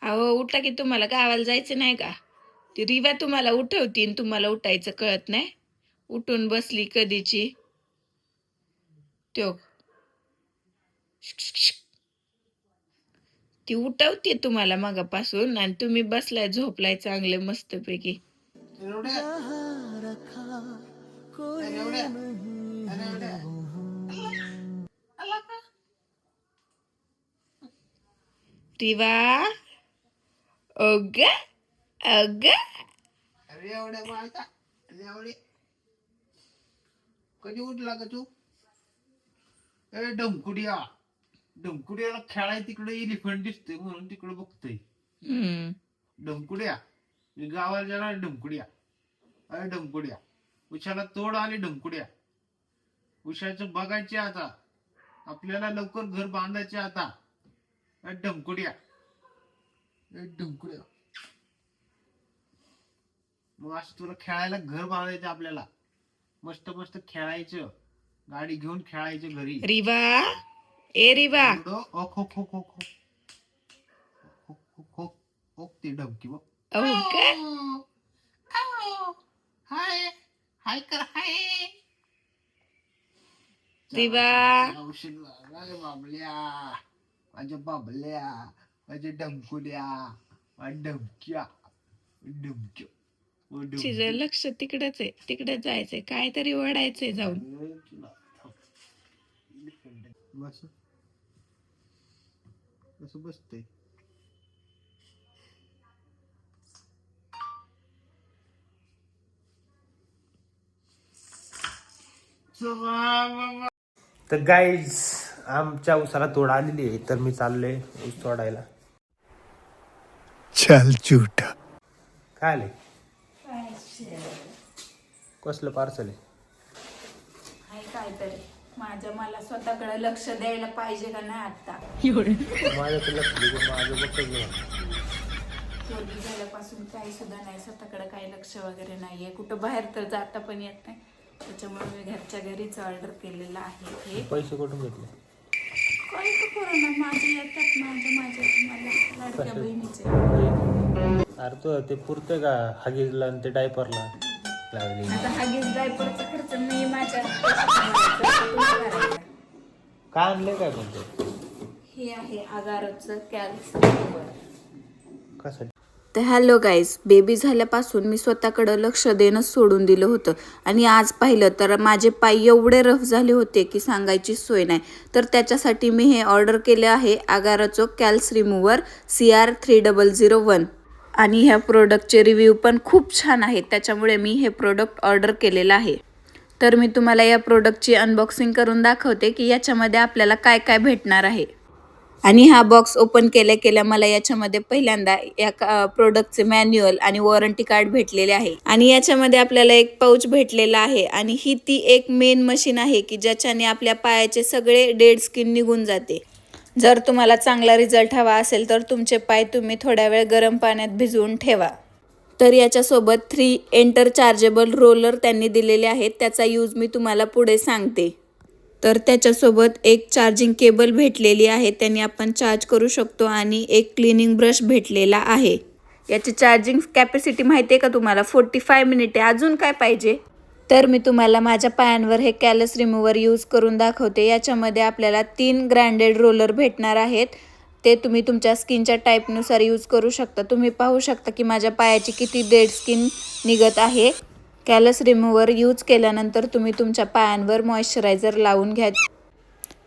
अहो उठा की, तुम्हाला गावाला जायचं नाही का? ती रिवा तुम्हाला उठवती तुम्हाला उठायचं कळत नाही. उठून बसली कधीची. त्यो ती उठवते तुम्हाला मगापासून आणि तुम्ही बसलाय झोपलाय चांगले मस्तपैकी. रिवा अग अग कधी उठला का तू? ए डमकुडिया, डमकुडियाला खेळाय तिकडे एलिफंट दिसतोय म्हणून तिकडे बघतोय. डमकुड्या, मी गावाला जाणार. डमकुड्या, अरे डमकुड्या, उशाला तोड आली. डमकुड्या, उशाचं बघायचे आता. आपल्याला लवकर घर बांधायचे आता. डमकुड्या, डमकुड्या, मग असं तुला खेळायला घर बांधायचं आपल्याला. मस्त मस्त खेळायचं, गाडी घेऊन खेळायचं घरी. रिवा ए रिवा ती डमकी बघ. हाय हाय कर हाय. रिवा बाबल्या, माझ्या बाबल्या, माझ्या डमकुल्या, माझ्या डमक्या डमक्या. तिचं लक्ष तिकडेच आहे, तिकडे जायचंय, काहीतरी ओढायचंय जाऊन. बस कसं बसतंय. तर गाईज आमच्या उसाला तोड आलेली आहे, तर मी चाललोय ऊस तोडायला. चल झूठा. काय आले? कसलं पार्सल आहे? काहीतरी मला स्वतःकडे लक्ष द्यायला पाहिजे का नाही आता. माझ्याकडे लक्ष दे, माझं बघतच नाही. पोरगी झाल्यापासून काही सुद्धा नाही, स्वतःकडे काही लक्ष वगैरे नाहीये. कुठं बाहेर तर जाता पण येत नाही, त्याच्यामुळे मी घरच्या घरीच ऑर्डर केलेलं आहे. हे पैसे कुठून घेतले? काही तर करू ना, माझे येतात माझ्या मला लाडक्या बहिणीचे. अरे तो ते पुरतं का हगीजला आणि ते डायपरला लागले? आता हगीज डायपरचा खर्च मी माझ्या काय आणलंय काय म्हणते? हे आहे अगारोचं कॅल्शियम. कसं? तर हॅलो गाईज, बेबी झाल्यापासून मी स्वतःकडं लक्ष देणं सोडून दिलं होतं आणि आज पाहिलं तर माझे पाय एवढे रफ झाले होते की सांगायची सोय नाही. तर त्याच्यासाठी मी हे ऑर्डर केले आहे अगारोचं कॅल्स रिमूव्हर CR3001 आणि ह्या प्रोडक्टचे रिव्ह्यू पण खूप छान आहेत, त्याच्यामुळे मी हे प्रोडक्ट ऑर्डर केलेलं आहे. तर मी तुम्हाला या प्रोडक्टची अनबॉक्सिंग करून दाखवते की याच्यामध्ये आपल्याला काय काय भेटणार आहे. आणि हा बॉक्स ओपन केल्या केल्या मला याच्यामध्ये पहिल्यांदा या प्रोडक्टचे मॅन्युअल आणि वॉरंटी कार्ड भेटलेले आहे. आणि याच्यामध्ये आपल्याला एक पाऊच भेटलेला आहे आणि ही ती एक मेन मशीन आहे की ज्याच्याने आपल्या पायाचे सगळे डेड स्किन निघून जाते. जर तुम्हाला चांगला रिझल्ट हवा असेल तर तुमचे पाय तुम्ही थोड्या वेळ गरम पाण्यात भिजवून ठेवा. तर याच्यासोबत 3 एंटर चार्जेबल रोलर त्यांनी दिलेले आहेत, त्याचा यूज मी तुम्हाला पुढे सांगते. तर त्याच्यासोबत एक चार्जिंग केबल भेटलेली आहे, त्यांनी आपण चार्ज करू शकतो आणि एक क्लिनिंग ब्रश भेटलेला आहे. याची चार्जिंग कॅपॅसिटी माहिती आहे का तुम्हाला? 45 मिनिटे. अजून काय पाहिजे? तर मी तुम्हाला माझ्या पायांवर हे कॅल्स रिमूव्हर यूज करून दाखवते. याच्यामध्ये आपल्याला 3 ग्रँडेड रोलर भेटणार आहेत, ते तुम्ही तुमच्या स्किनच्या टाईपनुसार यूज करू शकता. तुम्ही पाहू शकता की माझ्या पायाची किती डेड स्किन निघत आहे. कॅल्स रिमूव्हर यूज केल्यानंतर तुम्ही तुमच्या पायांवर मॉइश्चरायझर लावून घ्या.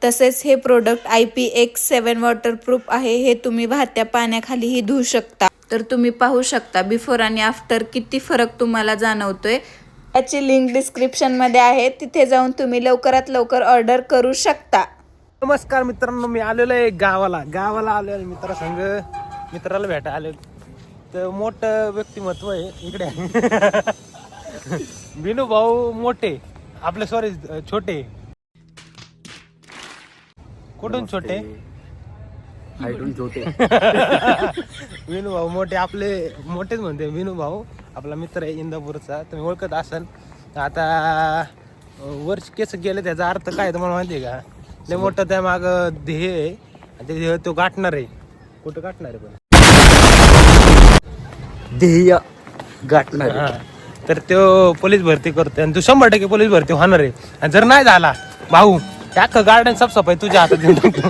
तसेच हे प्रोडक्ट IPX7 वॉटरप्रूफ आहे, हे तुम्ही वाहत्या पाण्याखालीही धुवू शकता. तर तुम्ही पाहू शकता बिफोर आणि आफ्टर किती फरक तुम्हाला जाणवतोय. याची लिंक डिस्क्रिप्शनमध्ये आहे, तिथे जाऊन तुम्ही लवकरात लवकर ऑर्डर करू शकता. नमस्कार मित्रांनो, मी आलेलो आहे गावाला आलो आहे मित्रासंग. मित्राला भेटा आले. तर मोठं व्यक्तिमत्व आहे इकडे. विनू भाऊ मोठे, आपले सॉरी छोटे. कुठून छोटे? विनू भाऊ मोठे, आपले मोठेच म्हणते. विनू भाऊ आपला मित्र आहे इंदापूरचा, तुम्ही ओळखत असाल. आता वर्ष केस गेले, त्याचा अर्थ काय तुम्हाला माहिती आहे का? लय मोठं त्या माग ध्येय आहे आणि ते ध्येय तो गाठणार आहे. कुठं गाठणार आहे पण ध्येय गाठणार हा. तर तो पोलीस भरती करतोय आणि तू 100% पोलीस भरती होणार आहे. आणि जर नाही झाला भाऊ अख्खं गार्डन साफसफाई तुझ्या हातात देऊन टाकतो.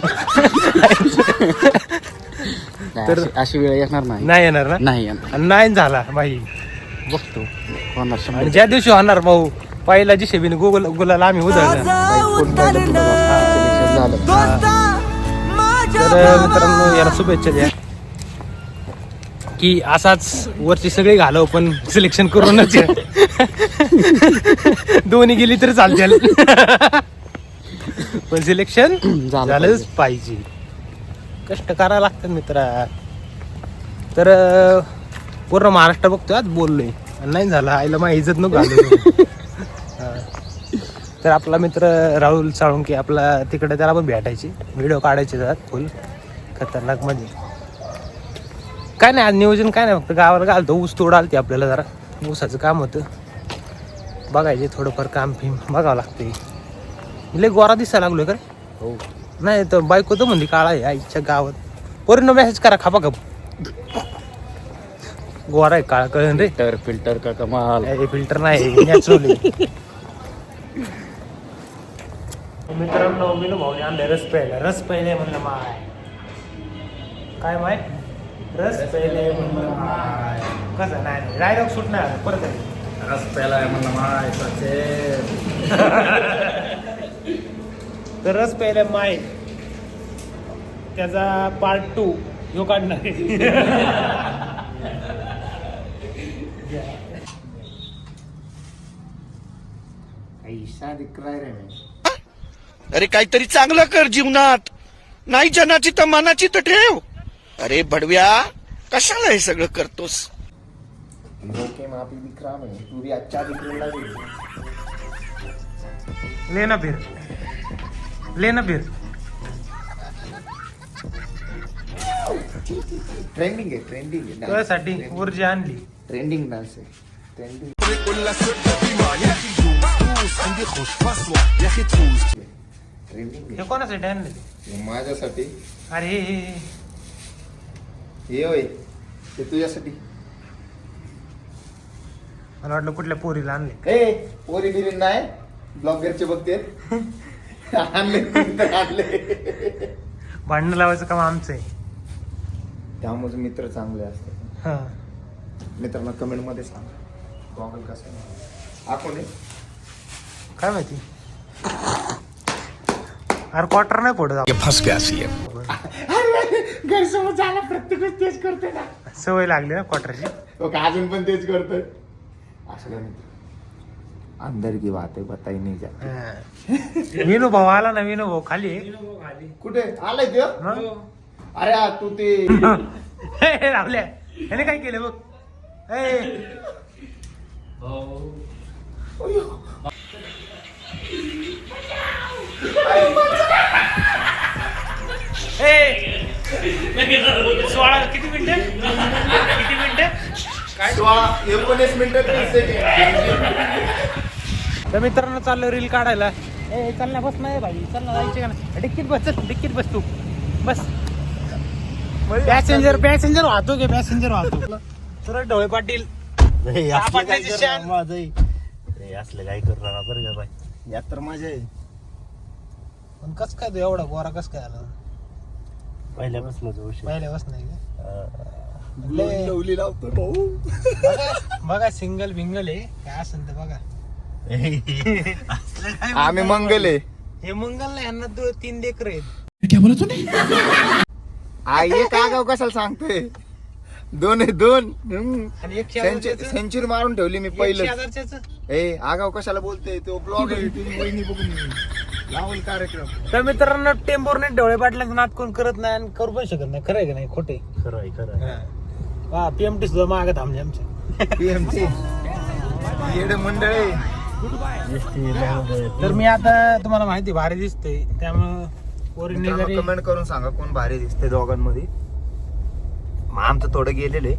तर अशी वेळ येणार नाही. नाही येणार ना. नाही येणार. आणि नाही झाला भाई बघतो. होणार शंभर. आणि ज्या दिवशी होणार भाऊ पहिला जी शेबीने गुलाला आम्ही उधळणार. Selection झालं. तर मित्रांनो याला शुभेच्छा द्या की असाच वरची सगळी घालव पण सिलेक्शन करूनच दोन्ही गेली तरी चालतील. पण सिलेक्शन झालंच पाहिजे. कष्ट करायला लागतात मित्रा. तर पूर्ण महाराष्ट्र बघतोय आज बोललोय नाही झालं आईला माझी इज्जत नको घालू. तर आपला मित्र राहुल साळुंके आपला तिकडे त्याला पण भेटायची व्हिडिओ काढायचे जात फुल खतरनाक मध्ये. काय नाही आज नियोजन काय नाही फक्त गावाला घालतो ऊस तोड आलते आपल्याला जरा ऊसाचं काम होतं बघायचे थोडंफार काम फिम बघावं लागते. लय गोरा दिसायला लागलोय का हो. नाही तर बायको तर म्हणली काळा आहे आईच्या गावात. पोरीनं मेसेज करा खापा खप गोरा आहे काळा कळण रे. फिल्टर का कमाल. फिल्टर नाही नॅचरली. मित्रांनो मीनू भाऊने आणले रस प्यायला. रस प्यायले म्हणलं माय काय माय रस प्यायले म्हणलं माय कसं नाही डायरेक्ट सूट नाही आलं परत रस प्यायला म्हणलं माय तर रस प्यायले माय त्याचा पार्ट 2 ह्यो काढणार ऐसा दिख रहा है रे. अरे काहीतरी चांगलं कर जीवनात. नाही जनाची तर मनाची तर ठेव. अरे भडव्या कशाला हे सगळं करतोस. लोके माफी दिख रहा है तू भी अच्छा दिख रहा है. लेना फिर ट्रेंडिंग है तुझ्यासाठी ऊर्जा आणली. ट्रेंडिंग डांस आहे. ट्रेंडिंग हे कोणासाठी आणले माझ्यासाठी. अरे हे होय ते तुझ्यासाठी. मला वाटलं कुठल्या पोरीला आणले. ए पोरी बिरी नाही ब्लॉगरचे बघते आणले आणले. भांडणं लावायचं काम आमचं आहे. त्यामुळे मित्र चांगले असतात. हा मित्रांना कमेंट मध्ये सांगा गॉगल कसं आहे. आपण काय माहिती अरे क्वार्टर नाही पडत. फस गया सीएम. गैरसमज झाला प्रत्येक तेच करते ना. सवय लागली ना क्वार्टरची. अजून पण तेच करतोय. असं काय मित्र अंदर की बात आहे बताई नाही जात. विनू भाऊ आला ना. विनू भाऊ खाली कुठे आलाय ते. अरे तू ते रावल्या याने काय केलं बघ. सोळा किती मिनिटं 19 मिनिटं 30 सेकंड. तर मित्रांनो चाललं रील काढायला. चल ना बस नाही भाई चल ना जायचे का ना. डिक्कीत बस चल डिक्कीत बस तू बस. पॅसेंजर वाहतो घे पॅसेंजर वाहतो. सुरज ढवळे पाटील असलं काय करणार बरं का बाई. यात तर माझ्या पण कस काय तू एवढा गोरा कस काय आला. पहिल्यापासून पहिल्यापासून नाही का लावतो भाऊ. बघा सिंगल बिंगल आहे काय असेल तर बघा. आम्ही मंगल आहे. हे मंगल नाही यांना 3 लेकर आहेत. आई का गाव कशाला सांगतोय. 2 आहे 2. आणि एक शेजारच्याचं- सेंचुरी मारून ठेवली मी एक पहिलं. शेजारच्याचं. ए आगाव कशाला बोलतोय तो ब्लॉग आहे. तुम्ही वहिनी बघून लावल कार्यक्रम. तर मित्रांनो टेंबूरने ढवळे पाटलांचं नाद कोण करत नाही आणि करू पण शकत नाही. खरं आहे का नाही खोटे. खरं आहे. हा पीएमटी सुद्धा मागे थांबले आमच्या. पीएमची येड मंडळ आहे. तर मी आता तुम्हाला माहिती भारी दिसते त्यामुळं पोरींनी जरी कमेंट करून सांगा कोण भारी दिसते दोघांमध्ये. मग आमचं थोडं गेलेलं आहे.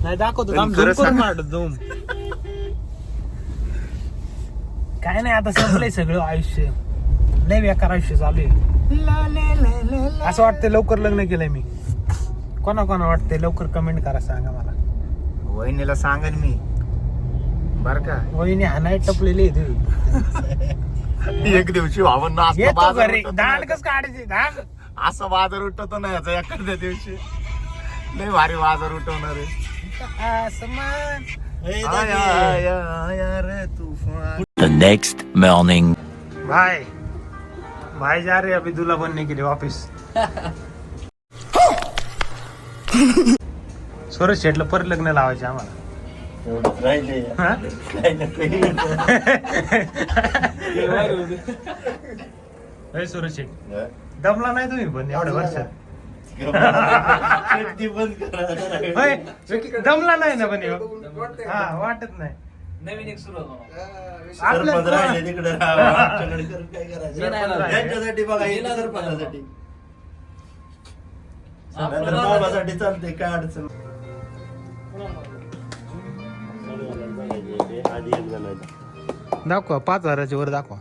नाही दाखवतो पण आम्ही खरं zoom करून सांग. मारतो zoom. काय नाही आता संपलंय सगळं आयुष्य. लय बेकार आयुष्य चालू आहे. असं वाटतंय लवकर लग्न केलंय मी. कोणा वाटतंय लवकर कमेंट करा सांगा मला. वहिनीला सांगेन मी बर का. वहिनी हाणाय टपलेली आहे तुम्ही. एक दिवशी वाहून ना असं येतो बाजार घरी उठतो दाल ना. कस काढायची दाल. असं बाजार उठतो ना याचा एखाद्या दिवशी लय भारी बाजार उठवणार आहे. आसमान. आया, आया, आया रे तूफान. The next morning. भाई भाई जा रहे अभी दूल्हा बनने के लिए वापस. सूरज शेटला परत लग्न लावायचे आम्हाला. हा? ए, सूरज शेट दमला नाही तुम्ही पण एवढ्या वर्षात. होय, दमला नाही ना पण हा वाटत नाही. नवीन एक सुरू त्यांच्यासाठी बघा इथे सरपंचासाठी बाबासाठी चालते काय अडचण. दाखवा 5,000च्या वर दाखवा.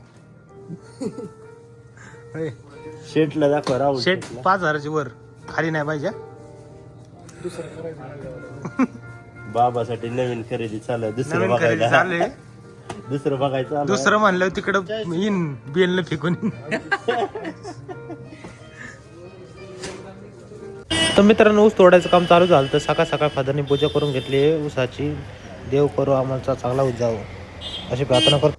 होय, शेटला दाखवा राहुल शेट 5,000च्या वर खाली नाही पाहिजे. बाबासाठी नवीन खरेदी चालू आहे. नवीन खरेदी चालू आहे. दुसरं बघायचं दुसरं म्हणलं तिकडं इन बेलनं फेकून. तर मित्रांनो ऊस तोडायचं काम चालू झालं. तर सकाळ सकाळ फादरने पूजा करून घेतली ऊसाची. देव करू आम्हाला चांगला ऊस जावं अशी प्रार्थना करतो.